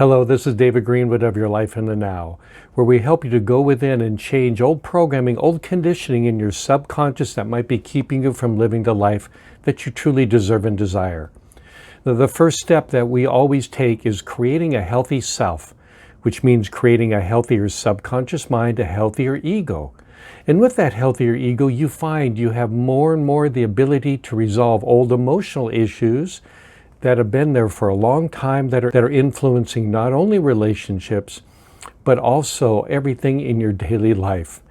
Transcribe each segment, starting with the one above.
Hello, this is David Greenwood of Your Life in the Now, where we help you to go within and change old programming, old conditioning in your subconscious that might be keeping you from living the life that you truly deserve and desire. Now, the first step that we always take is creating a healthy self, which means creating a healthier subconscious mind, a healthier ego. And with that healthier ego, you find you have more and more the ability to resolve old emotional issues that have been there for a long time that are influencing not only relationships, but also everything in your daily life.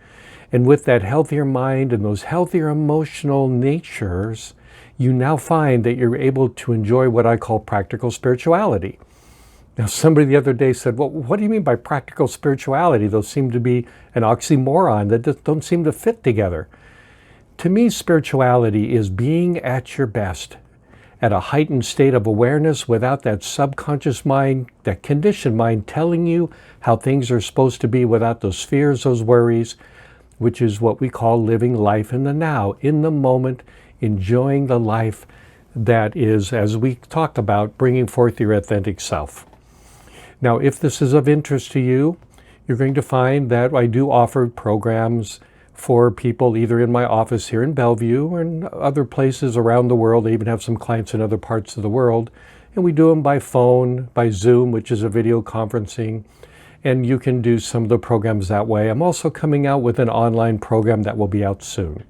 And with that healthier mind and those healthier emotional natures, you now find that you're able to enjoy what I call practical spirituality. Now, somebody the other day said, well, what do you mean by practical spirituality? Those seem to be an oxymoron that don't seem to fit together. To me, spirituality is being at your best, at a heightened state of awareness without that subconscious mind, that conditioned mind telling you how things are supposed to be without those fears, those worries, which is what we call living life in the now, in the moment, enjoying the life that is, as we talked about, bringing forth your authentic self. Now, if this is of interest to you, you're going to find that I do offer programs for people either in my office here in Bellevue or in other places around the world. I even have some clients in other parts of the world. And we do them by phone, by Zoom, which is a video conferencing. And you can do some of the programs that way. I'm also coming out with an online program that will be out soon.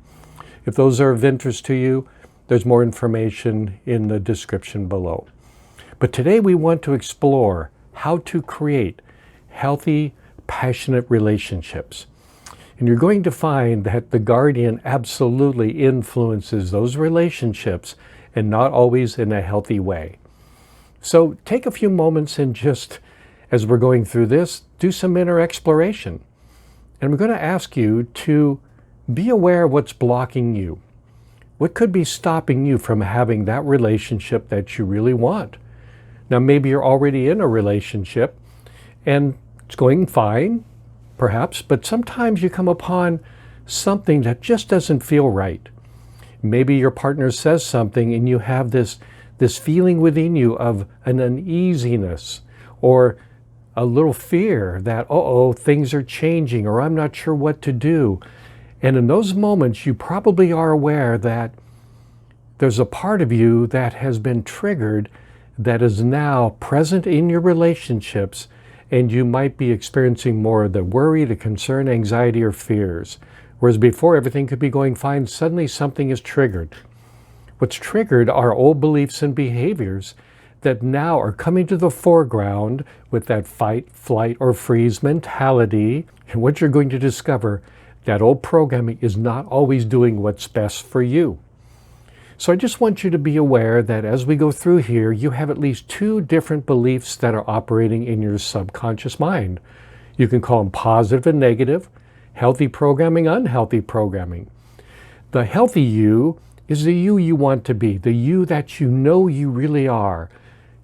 If those are of interest to you, there's more information in the description below. But today we want to explore how to create healthy, passionate relationships. And you're going to find that the guardian absolutely influences those relationships and not always in a healthy way. So take a few moments and just, as we're going through this, do some inner exploration. And I'm going to ask you to be aware of what's blocking you. What could be stopping you from having that relationship that you really want? Now, maybe you're already in a relationship and it's going fine, perhaps, but sometimes you come upon something that just doesn't feel right. Maybe your partner says something and you have this feeling within you of an uneasiness or a little fear that, things are changing or I'm not sure what to do. And in those moments, you probably are aware that there's a part of you that has been triggered that is now present in your relationships, and you might be experiencing more of the worry, the concern, anxiety, or fears. Whereas before everything could be going fine, suddenly something is triggered. What's triggered are old beliefs and behaviors that now are coming to the foreground with that fight, flight, or freeze mentality. And what you're going to discover, that old programming is not always doing what's best for you. So I just want you to be aware that as we go through here, you have at least two different beliefs that are operating in your subconscious mind. You can call them positive and negative, healthy programming, unhealthy programming. The healthy you is the you want to be, the you that you know you really are.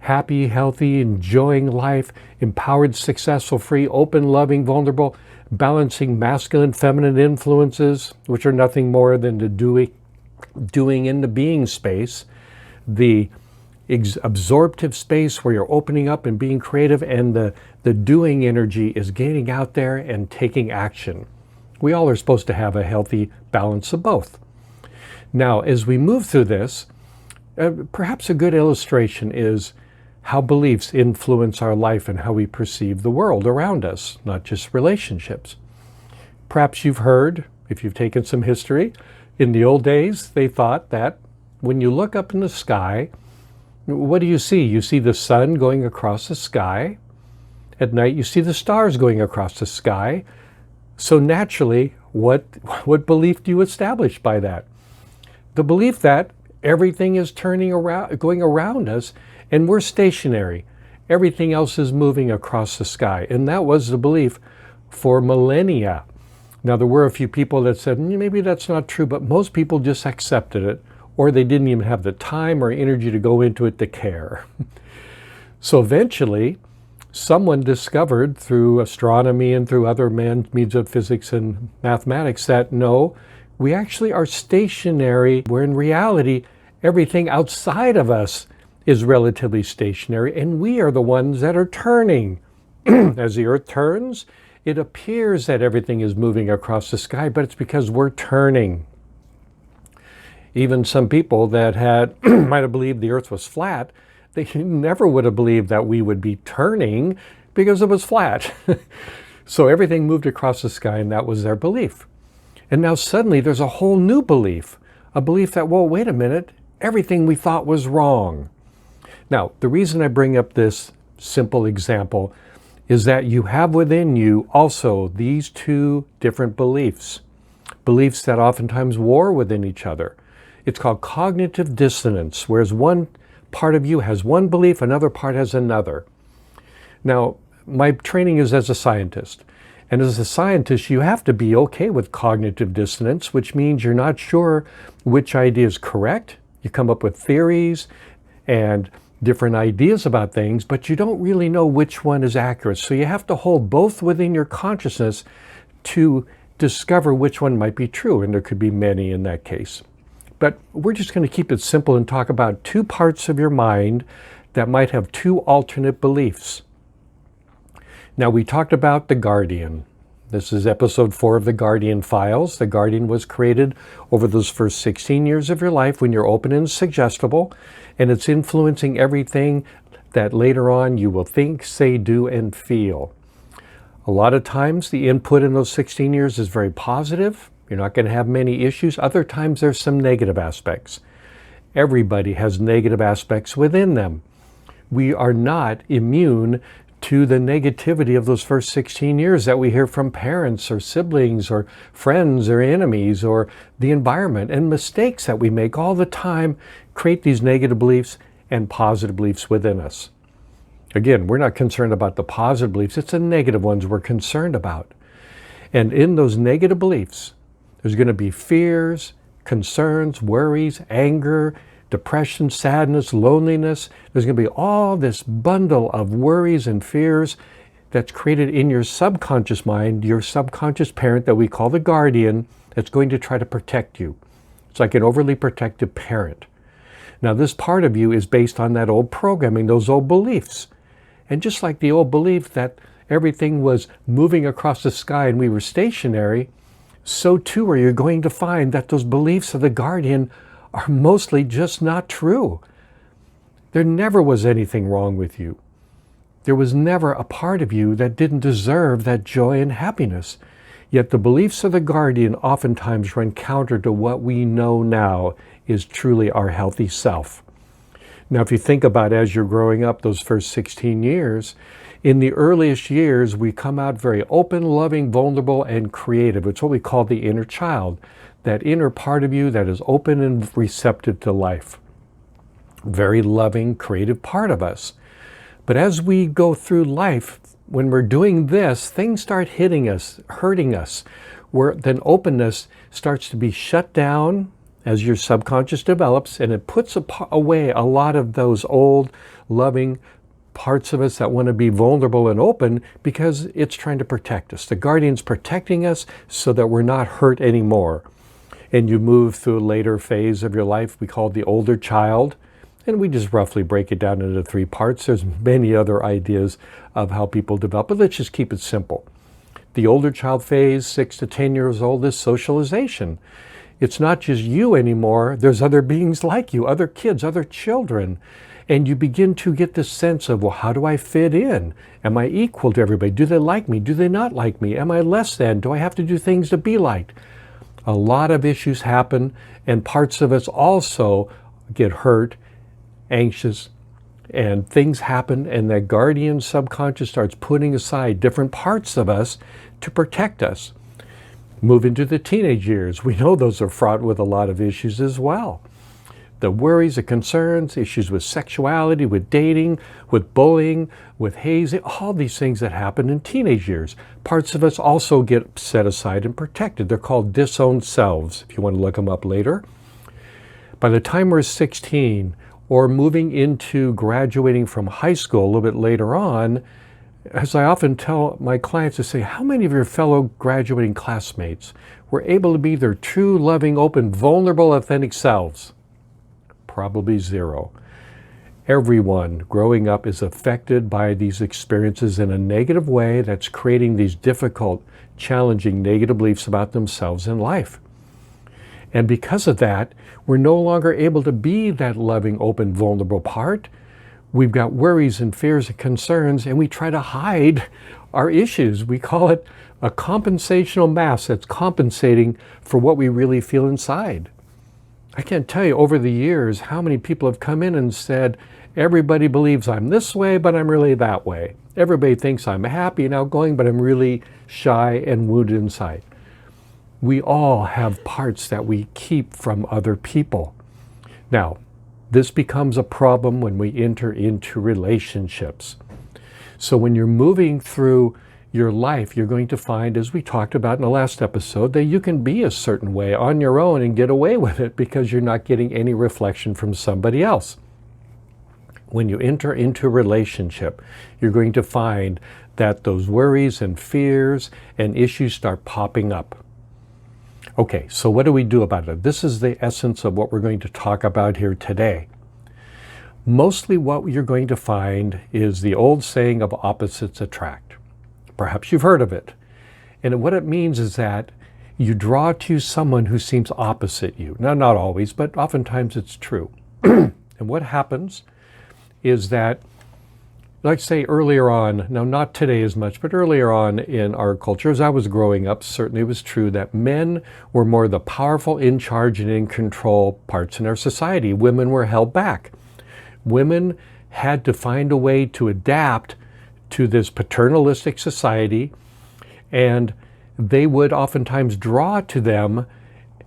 Happy, healthy, enjoying life, empowered, successful, free, open, loving, vulnerable, balancing masculine, feminine influences, which are nothing more than the doing in the being space, the absorptive space where you're opening up and being creative, and the doing energy is getting out there and taking action. We all are supposed to have a healthy balance of both. Now, as we move through this, perhaps a good illustration is how beliefs influence our life and how we perceive the world around us, not just relationships. Perhaps you've heard, if you've taken some history, in the old days, they thought that when you look up in the sky, what do you see? You see the sun going across the sky. At night, you see the stars going across the sky. So naturally, what belief do you establish by that? The belief that everything is turning around, going around us, and we're stationary. Everything else is moving across the sky. And that was the belief for millennia. Now, there were a few people that said, maybe that's not true, but most people just accepted it, or they didn't even have the time or energy to go into it to care. So eventually, someone discovered through astronomy and through other means of physics and mathematics that no, we actually are stationary, where in reality, everything outside of us is relatively stationary, and we are the ones that are turning. As the Earth turns, it appears that everything is moving across the sky, but it's because we're turning. Even some people that had might have believed the Earth was flat, they never would have believed that we would be turning because it was flat. So everything moved across the sky, and that was their belief. And now suddenly there's a whole new belief, a belief that, well, wait a minute, everything we thought was wrong. Now, the reason I bring up this simple example is that you have within you also these two different beliefs that oftentimes war within each other. It's called cognitive dissonance, whereas one part of you has one belief, another part has another. Now, my training is as a scientist. And as a scientist, you have to be okay with cognitive dissonance, which means you're not sure which idea is correct. You come up with theories and different ideas about things, but you don't really know which one is accurate. So you have to hold both within your consciousness to discover which one might be true, and there could be many in that case. But we're just going to keep it simple and talk about two parts of your mind that might have two alternate beliefs. Now, we talked about the Guardian. This is episode 4 of the Guardian Files. The Guardian was created over those first 16 years of your life when you're open and suggestible, and it's influencing everything that later on you will think, say, do, and feel. A lot of times the input in those 16 years is very positive. You're not going to have many issues. Other times there's some negative aspects. Everybody has negative aspects within them. We are not immune to the negativity of those first 16 years that we hear from parents or siblings or friends or enemies or the environment, and mistakes that we make all the time create these negative beliefs and positive beliefs within us. Again, we're not concerned about the positive beliefs, it's the negative ones we're concerned about. And in those negative beliefs, there's going to be fears, concerns, worries, anger, depression, sadness, loneliness. There's going to be all this bundle of worries and fears that's created in your subconscious mind, your subconscious parent that we call the Guardian, that's going to try to protect you. It's like an overly protective parent. Now, this part of you is based on that old programming, those old beliefs. And just like the old belief that everything was moving across the sky and we were stationary, so too are you going to find that those beliefs of the Guardian are mostly just not true. There never was anything wrong with you. There was never a part of you that didn't deserve that joy and happiness. Yet the beliefs of the Guardian oftentimes run counter to what we know now is truly our healthy self. Now, if you think about as you're growing up those first 16 years, in the earliest years, we come out very open, loving, vulnerable, and creative. It's what we call the inner child, that inner part of you that is open and receptive to life. Very loving, creative part of us. But as we go through life, when we're doing this, things start hitting us, hurting us, where then openness starts to be shut down as your subconscious develops, and it puts away a lot of those old, loving parts of us that want to be vulnerable and open because it's trying to protect us. The Guardian's protecting us so that we're not hurt anymore. And you move through a later phase of your life we call the older child, and we just roughly break it down into 3 parts. There's many other ideas of how people develop, but let's just keep it simple. The older child phase, 6 to 10 years old, is socialization. It's not just you anymore. There's other beings like you, other kids, other children. And you begin to get this sense of, well, how do I fit in? Am I equal to everybody? Do they like me? Do they not like me? Am I less than? Do I have to do things to be liked? A lot of issues happen, and parts of us also get hurt, anxious, and things happen, and that Guardian subconscious starts putting aside different parts of us to protect us. Move into the teenage years. We know those are fraught with a lot of issues as well. The worries, the concerns, issues with sexuality, with dating, with bullying, with hazing, all these things that happen in teenage years. Parts of us also get set aside and protected. They're called disowned selves, if you want to look them up later. By the time we're 16, or moving into graduating from high school a little bit later on, as I often tell my clients to say, how many of your fellow graduating classmates were able to be their true, loving, open, vulnerable, authentic selves? Probably 0. Everyone growing up is affected by these experiences in a negative way that's creating these difficult, challenging, negative beliefs about themselves and life. And because of that, we're no longer able to be that loving, open, vulnerable part. We've got worries and fears and concerns, and we try to hide our issues. We call it a compensational mask that's compensating for what we really feel inside. I can't tell you over the years how many people have come in and said, everybody believes I'm this way, but I'm really that way. Everybody thinks I'm happy and outgoing, but I'm really shy and wounded inside. We all have parts that we keep from other people. Now, this becomes a problem when we enter into relationships. So when you're moving through your life, you're going to find, as we talked about in the last episode, that you can be a certain way on your own and get away with it because you're not getting any reflection from somebody else. When you enter into a relationship, you're going to find that those worries and fears and issues start popping up. Okay, so what do we do about it? This is the essence of what we're going to talk about here today. Mostly what you're going to find is the old saying of opposites attract. Perhaps you've heard of it. And what it means is that you draw to someone who seems opposite you. Now, not always, but oftentimes it's true. And what happens is that, like say earlier on, now not today as much, but earlier on in our culture, as I was growing up, certainly it was true that men were more the powerful, in charge, and in control parts in our society. Women were held back. Women had to find a way to adapt to this paternalistic society, and they would oftentimes draw to them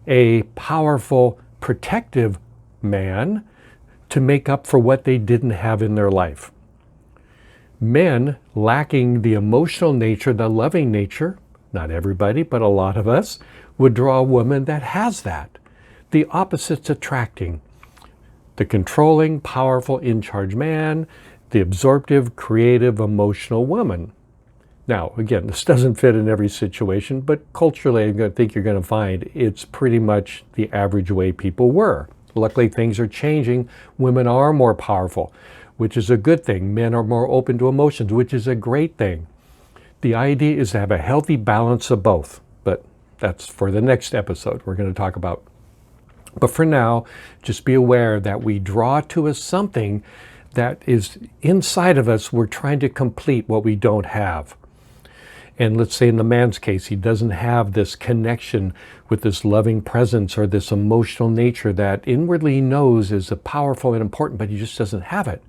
a powerful, protective man to make up for what they didn't have in their life. Men lacking the emotional nature, the loving nature, not everybody, but a lot of us, would draw a woman that has that. The opposites attracting. The controlling, powerful, in-charge man, the absorptive, creative, emotional woman. Now, again, this doesn't fit in every situation, but culturally, I think you're going to find it's pretty much the average way people were. Luckily, things are changing. Women are more powerful, which is a good thing. Men are more open to emotions, which is a great thing. The idea is to have a healthy balance of both, but that's for the next episode we're going to talk about. But for now, just be aware that we draw to us something that is inside of us. We're trying to complete what we don't have. And let's say in the man's case, he doesn't have this connection with this loving presence or this emotional nature that inwardly he knows is powerful and important, but he just doesn't have it.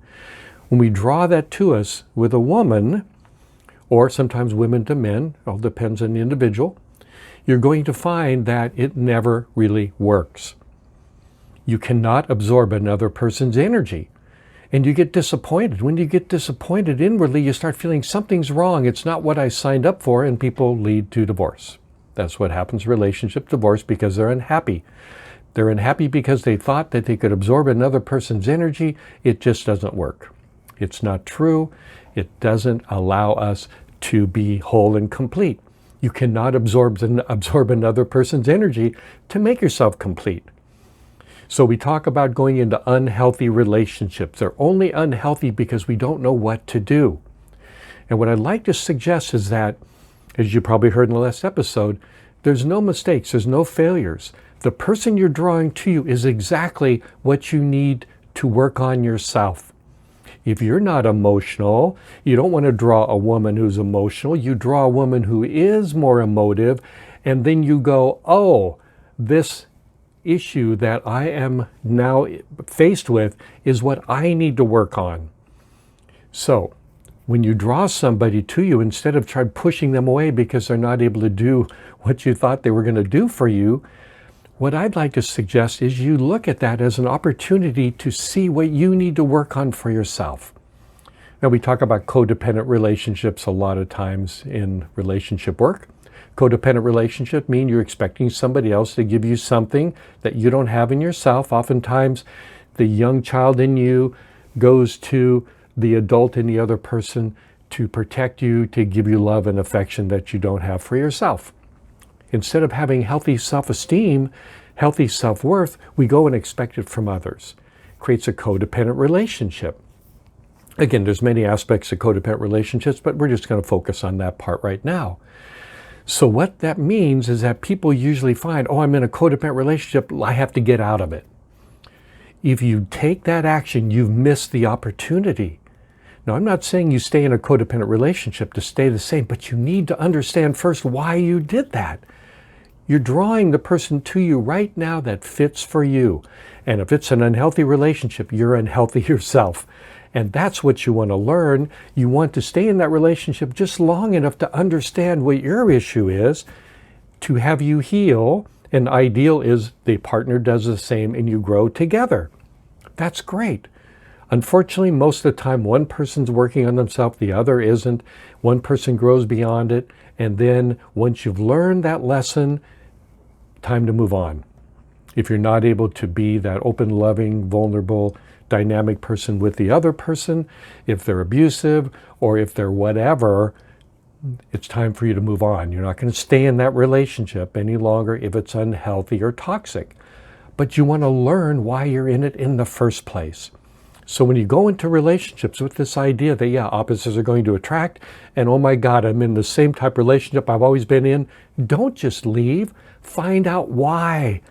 When we draw that to us with a woman, or sometimes women to men, it all depends on the individual, you're going to find that it never really works. You cannot absorb another person's energy. And you get disappointed. When you get disappointed inwardly, you start feeling something's wrong. It's not what I signed up for, and people lead to divorce. That's what happens, relationship divorce, because they're unhappy. They're unhappy because they thought that they could absorb another person's energy. It just doesn't work. It's not true. It doesn't allow us to be whole and complete. You cannot absorb another person's energy to make yourself complete. So we talk about going into unhealthy relationships. They're only unhealthy because we don't know what to do. And what I'd like to suggest is that, as you probably heard in the last episode, there's no mistakes, there's no failures. The person you're drawing to you is exactly what you need to work on yourself. If you're not emotional, you don't want to draw a woman who's emotional. You draw a woman who is more emotive, and then you go, oh, this issue that I am now faced with is what I need to work on. So when you draw somebody to you, instead of trying pushing them away because they're not able to do what you thought they were going to do for you, what I'd like to suggest is you look at that as an opportunity to see what you need to work on for yourself. Now, we talk about codependent relationships a lot of times in relationship work. Codependent relationship mean you're expecting somebody else to give you something that you don't have in yourself. Oftentimes, the young child in you goes to the adult in the other person to protect you, to give you love and affection that you don't have for yourself. Instead of having healthy self-esteem, healthy self-worth, we go and expect it from others. creates a codependent relationship. Again, there's many aspects of codependent relationships, but we're just going to focus on that part right now. So what that means is that people usually find, oh, I'm in a codependent relationship, I have to get out of it. If you take that action, you've missed the opportunity. Now, I'm not saying you stay in a codependent relationship to stay the same, but you need to understand first why you did that. You're drawing the person to you right now that fits for you. And if it's an unhealthy relationship, you're unhealthy yourself. And that's what you want to learn. You want to stay in that relationship just long enough to understand what your issue is, to have you heal. And the ideal is the partner does the same and you grow together. That's great. Unfortunately, most of the time, one person's working on themselves, the other isn't. One person grows beyond it. And then once you've learned that lesson, time to move on. If you're not able to be that open, loving, vulnerable, dynamic person with the other person, if they're abusive or if they're whatever, it's time for you to move on. You're not going to stay in that relationship any longer if it's unhealthy or toxic. But you want to learn why you're in it in the first place. So when you go into relationships with this idea that, yeah, opposites are going to attract, and oh my God, I'm in the same type of relationship I've always been in, don't just leave. Find out why.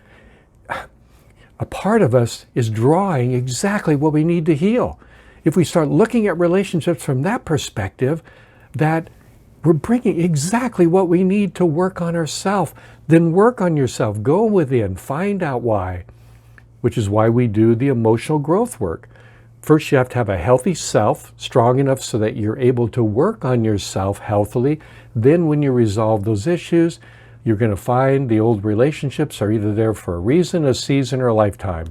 A part of us is drawing exactly what we need to heal. If we start looking at relationships from that perspective, that we're bringing exactly what we need to work on ourselves, then work on yourself. Go within, find out why, which is why we do the emotional growth work. First, you have to have a healthy self, strong enough so that you're able to work on yourself healthily. Then when you resolve those issues, you're going to find the old relationships are either there for a reason, a season, or a lifetime.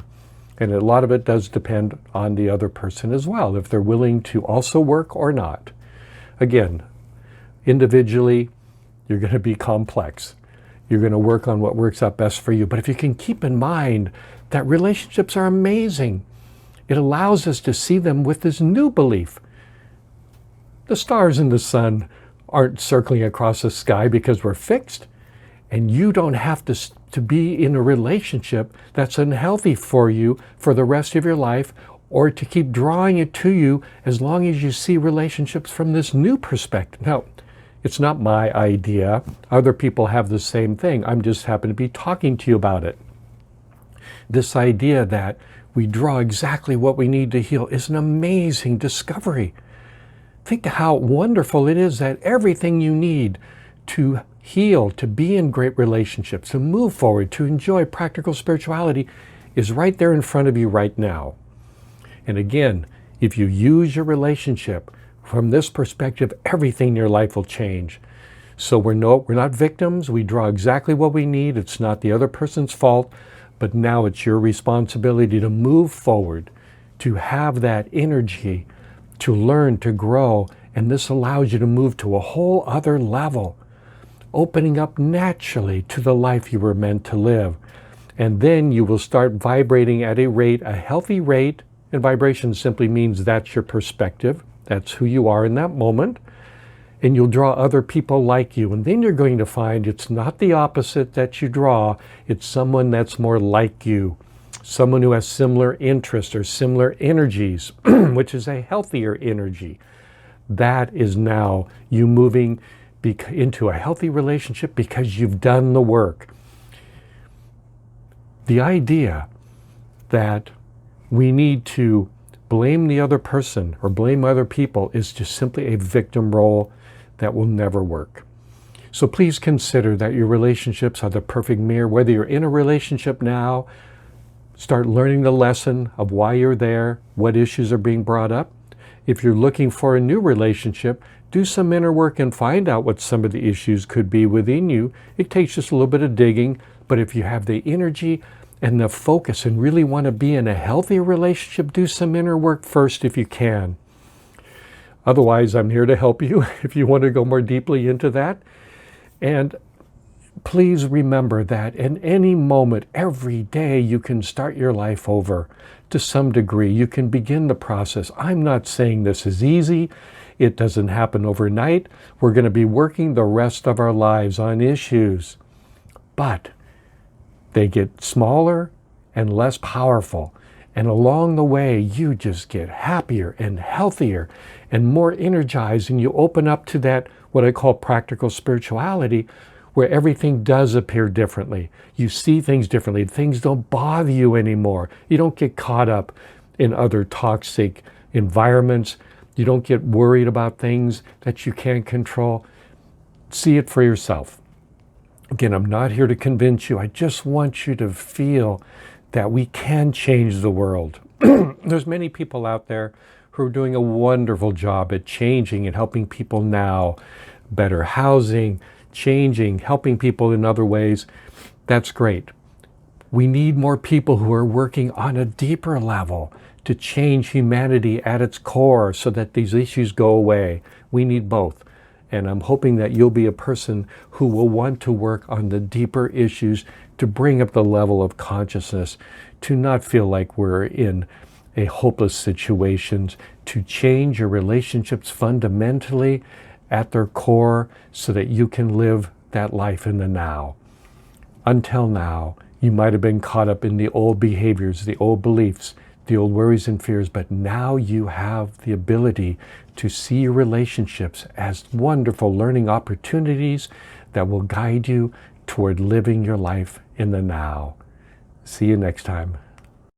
And a lot of it does depend on the other person as well, if they're willing to also work or not. Again, individually, you're going to be complex. You're going to work on what works out best for you. But if you can keep in mind that relationships are amazing, it allows us to see them with this new belief. The stars and the sun aren't circling across the sky because we're fixed. And you don't have to be in a relationship that's unhealthy for you for the rest of your life, or to keep drawing it to you as long as you see relationships from this new perspective. Now, it's not my idea. Other people have the same thing. I'm just happen to be talking to you about it. This idea that we draw exactly what we need to heal is an amazing discovery. Think how wonderful it is that everything you need to heal, to be in great relationships, to move forward, to enjoy practical spirituality is right there in front of you right now. And again, if you use your relationship from this perspective, everything in your life will change. So we're not victims. We draw exactly what we need. It's not the other person's fault, but now it's your responsibility to move forward, to have that energy, to learn, to grow. And this allows you to move to a whole other level, opening up naturally to the life you were meant to live. And then you will start vibrating at a healthy rate. And vibration simply means that's your perspective. That's who you are in that moment. And you'll draw other people like you. And then you're going to find it's not the opposite that you draw. It's someone that's more like you. Someone who has similar interests or similar energies, which is a healthier energy. That is now you moving into a healthy relationship because you've done the work. The idea that we need to blame the other person or blame other people is just simply a victim role that will never work. So please consider that your relationships are the perfect mirror. Whether you're in a relationship now, start learning the lesson of why you're there, what issues are being brought up. If you're looking for a new relationship, do some inner work and find out what some of the issues could be within you. It takes just a little bit of digging, but if you have the energy and the focus and really want to be in a healthy relationship, do some inner work first if you can. Otherwise, I'm here to help you if you want to go more deeply into that. And please remember that in any moment, every day, you can start your life over to some degree. You can begin the process. I'm not saying this is easy. It doesn't happen overnight. We're going to be working the rest of our lives on issues. But they get smaller and less powerful And along the way, you just get happier and healthier and more energized, and you open up to that, what I call practical spirituality, where everything does appear differently. You see things differently. Things don't bother you anymore. You don't get caught up in other toxic environments. You don't get worried about things that you can't control. See it for yourself. Again, I'm not here to convince you. I just want you to feel that we can change the world. There's many people out there who are doing a wonderful job at changing and helping people now. Better housing, changing, helping people in other ways. That's great. We need more people who are working on a deeper level to change humanity at its core so that these issues go away. We need both. And I'm hoping that you'll be a person who will want to work on the deeper issues to bring up the level of consciousness, to not feel like we're in a hopeless situation, to change your relationships fundamentally at their core so that you can live that life in the now. Until now, you might have been caught up in the old behaviors, the old beliefs, the old worries and fears, but now you have the ability to see your relationships as wonderful learning opportunities that will guide you toward living your life in the now. See you next time.